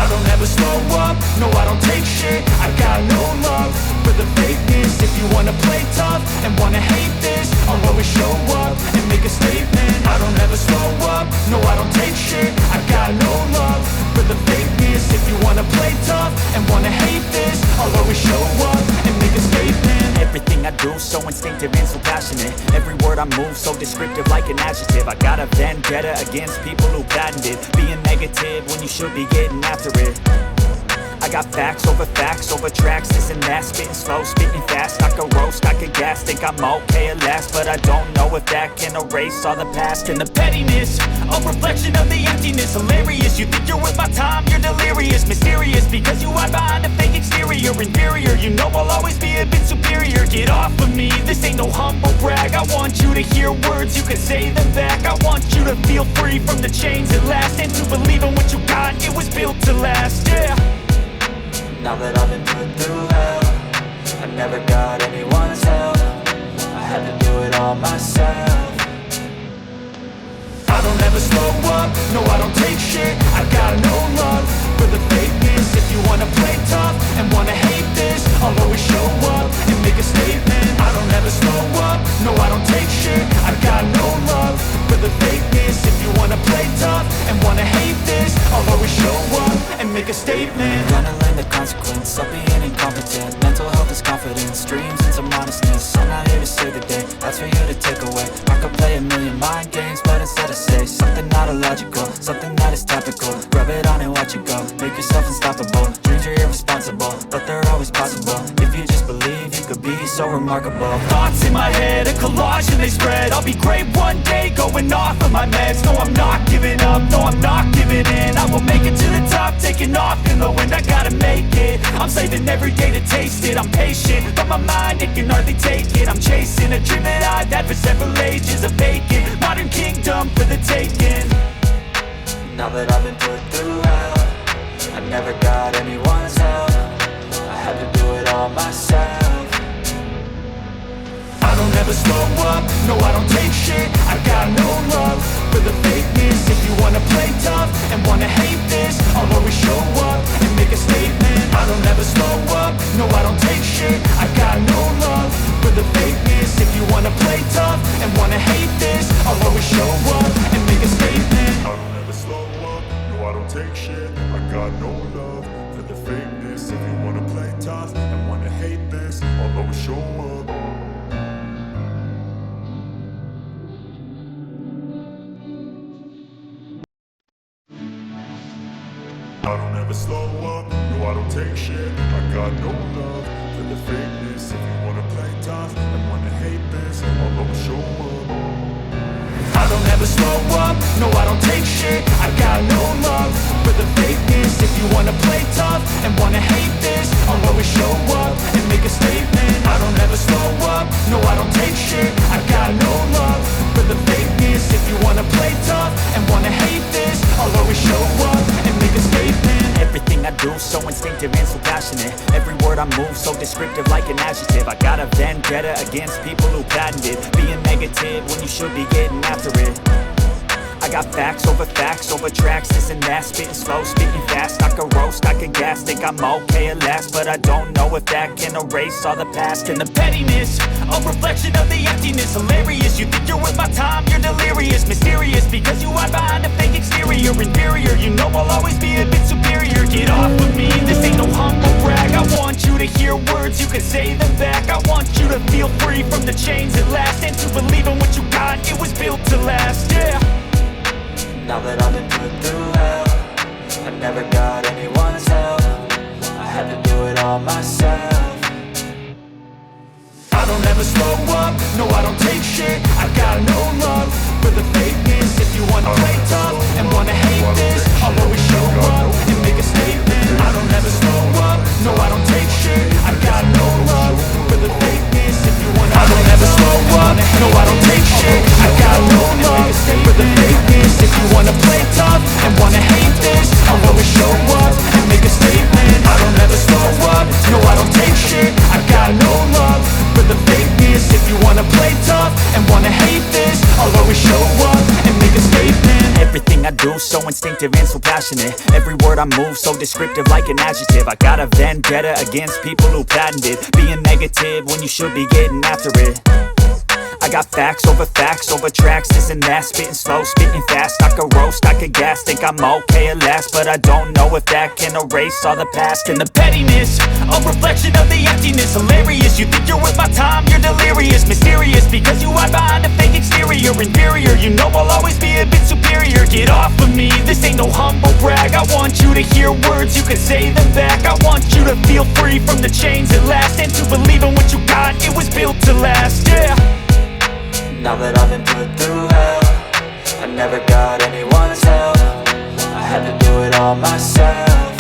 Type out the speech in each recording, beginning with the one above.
I don't ever slow up, no I don't take shit. I got no love for the fakeness. If you wanna play tough and wanna hate this, I'll always show up and make a statement. I don't ever slow up, no I don't take shit. I got no love for the fakeness. If you wanna play tough and wanna hate this, I'll always show up and make a statement. Everything I do so instinctive and so passionate. Every word I move so descriptive like an adjective. I got a vendetta against people who patented being negative when you should be getting after it. I got facts over tracks, this and that. Spitting slow, spitting fast, I could roast, I could gas. Think I'm okay at last, but I don't know if that can erase all the past. And the pettiness, a reflection of the emptiness. Hilarious, you think you're worth my time, you're delirious. Mysterious, because you hide behind a fake exterior. Inferior, you know I'll always be a bit superior. Get off of me, this ain't no humble brag. I want you to hear words, you can say them back. I want you to feel free from the chains at last, and to believe in what you got, it was built to last, yeah. Now that I've been put through hell, I never got anyone's help. I had to do it all myself. I don't ever slow up, no I don't take shit. I got no love for the fakeness. If you wanna play tough and wanna hate this, I'll always show up and make a statement. I don't ever slow up, no I don't take shit. I got no love for the fakeness. If you wanna play tough and wanna hate this, I'll always show up and make a statement. Gonna learn the consequence of being incompetent. Mental health is confidence, dreams and some honestness. I'm not here to save the day, that's for you to take away. I could play a million mind games, but instead I say something not illogical, something that is topical. Rub it on and watch it go, make yourself unstoppable. Dreams are irresponsible, but they're always possible. If you just believe, you could be so remarkable. Thoughts in my head, a collage and they spread. I'll be great one day, going off of my meds. No I'm not giving up, no I'm not giving in. I will make it to the top, taking off in the wind. I gotta make it, I'm saving every day to taste it. I'm patient, but my mind, it can hardly take it. I'm chasing a dream that I've had for several ages. A vacant, modern kingdom for the taking. Now that I've been put through hell, I never got anyone's help. I had to do it all myself. I don't ever slow up, no I don't take shit. I got no love for the fakeness. If you wanna play tough and wanna hate this, I'll always show up and make a statement. I don't ever slow up, no I don't take shit. I got no love for the fakeness. If you wanna play tough and wanna hate this, I'll always show up and make a statement. I don't ever slow up, no I don't take shit. I got no love for the fakeness. If you wanna play tough and wanna hate this, I'll always show up. I don't ever slow up, no I don't take shit. I got no love for the fakeness. If you wanna play tough and wanna hate this, I'll always show up. I don't ever slow up, no I don't take shit. I got no love for the fakeness. If you wanna play tough and wanna hate this, I'll always show up and make a statement. I don't ever slow up, no I don't take shit. I got no love for the fakeness. If you wanna play tough and wanna hate this, I'll always show up and make a statement. Everything I do so instinctive and so passionate. Every word I move so descriptive like an adjective. I got a vendetta against people who patented being negative when you should be getting after it. I got facts over tracks, this and that. Spitting slow, spitting fast, I could roast, I could gas. Think I'm okay at last, but I don't know if that can erase all the past. And the pettiness, a reflection of the emptiness. Hilarious, you think you're worth my time, you're delirious. Mysterious, because you hide behind a fake exterior. Inferior, you know I'll always be a bit superior. Get off of me, this ain't no humble brag. I want you to hear words, you can say them back. I want you to feel free from the chains at last, and to believe in what you got, it was built to last, yeah. Now that I've been put through hell, I never got anyone's help. I had to do it all myself. I don't ever slow up, no I don't take shit. I got no love for the fakeness. If you wanna play tough and wanna hate this, I'll always show up and make a statement. I don't ever slow up, no I don't take shit. I got no love for the fakeness. If you wanna, I don't ever slow up, no I don't take shit. I got no Everything I do so instinctive and so passionate. Every word I move so descriptive like an adjective. I got a vendetta against people who patented being negative when you should be getting after it. I got facts over tracks, this and that. Spitting slow, spitting fast, I could roast, I could gas. Think I'm okay at last, but I don't know if that can erase all the past. And the pettiness, a reflection of the emptiness. Hilarious, you think you're worth my time, you're delirious. Mysterious, because you hide behind a fake exterior. Inferior, you know I'll always be a bit superior. Get off of me, this ain't no humble brag. I want you to hear words, you can say them back. I want you to feel free from the chains at last, and to believe in what you got, it was built to last, yeah. Now that I've been put through hell, I never got anyone's help. I had to do it all myself.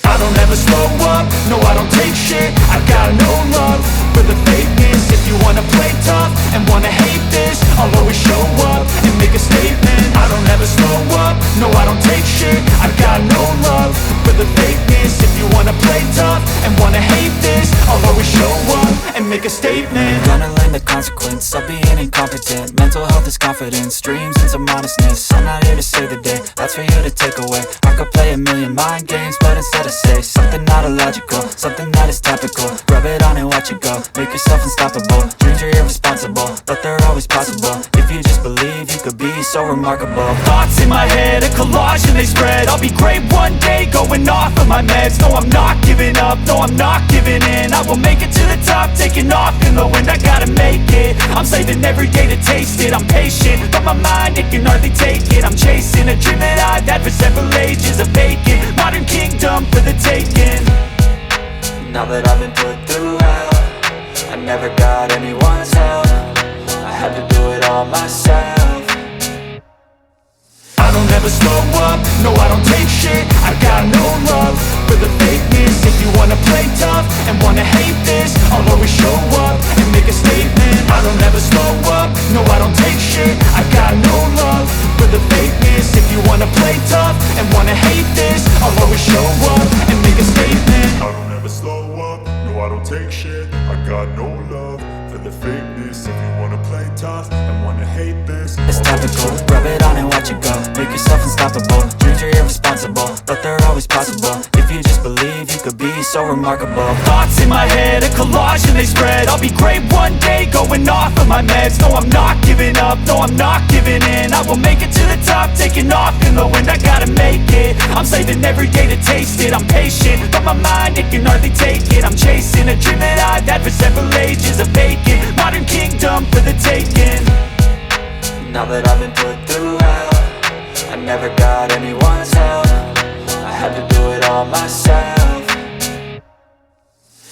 I don't ever slow up, no I don't take shit. I got no love for the fakeness. If you wanna play tough and wanna hate this, I'll always show up and make a statement. I don't ever slow up, no I don't take shit. I got no love for the fakeness. If you wanna play tough and wanna hate this, I'll always show up and make a statement. Gonna learn the consequence of being incompetent. Mental health is confidence, dreams into modestness. I'm not here to save the day, that's for you to take away. I could play a million mind games, but instead I say something not illogical, something that is topical. Rub it on and watch it go, make yourself unstoppable. Dreams are irresponsible, but they're always possible. If you just believe, you could be so remarkable. Thoughts in my head, a collage and they spread. I'll be great one day, going off of my meds. No, I'm not giving up, no, I'm not giving in. I will make it to the top, taking off in the wind. I gotta make it, I'm saving every day to taste it. I'm patient, but my mind, it can hardly take it. I'm chasing a dream that I've had for several ages. A vacant, modern kingdom for the taking. Now that I've been put through hell, I never got anyone's help. I had to do it all myself. I don't ever slow up, no I don't take shit. I got no love for the fakeness. If you wanna play tough and wanna hate this, I'll always show up and make a statement. I don't ever slow up, no I don't take shit. I got no love for the fakeness. If you wanna play tough and wanna hate this, I'll always show up and make a statement. I don't ever slow up, no I don't take shit. I got no love for the fakeness. If you wanna play tough and wanna hate this, It's topical, rub it on and watch it go. Make yourself unstoppable, dreams are irresponsible, but they're always possible. If you just believe, you could be so remarkable. Thoughts in my head, a collage and they spread. I'll be great one day, going off of my meds. No, I'm not giving up, no, I'm not giving in. I will make it to the top, taking off in the wind. I gotta make it, I'm saving every day to taste it. I'm patient, but my mind, it can hardly take it. I'm chasing a dream that I've had for several ages. A vacant, modern kingdom for the taking. Now that I've been put through hell, I never got anyone's help. I had to do it all myself.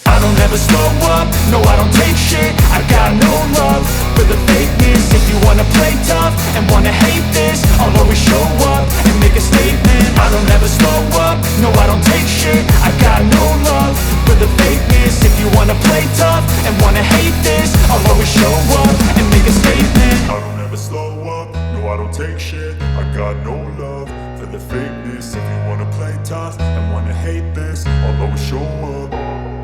I don't ever slow up, no I don't take shit. I got no love for the fakeness. If you wanna play tough and wanna hate this, I'll always show up and make a statement. I don't ever slow up, no I don't take shit. I got no love for the fakeness. If you wanna play tough and wanna hate this, I'll always show up and make a statement. I don't ever slow up, no I don't take shit. I got no love for the fakeness. If you wanna play tough and wanna hate this, I'll always show up.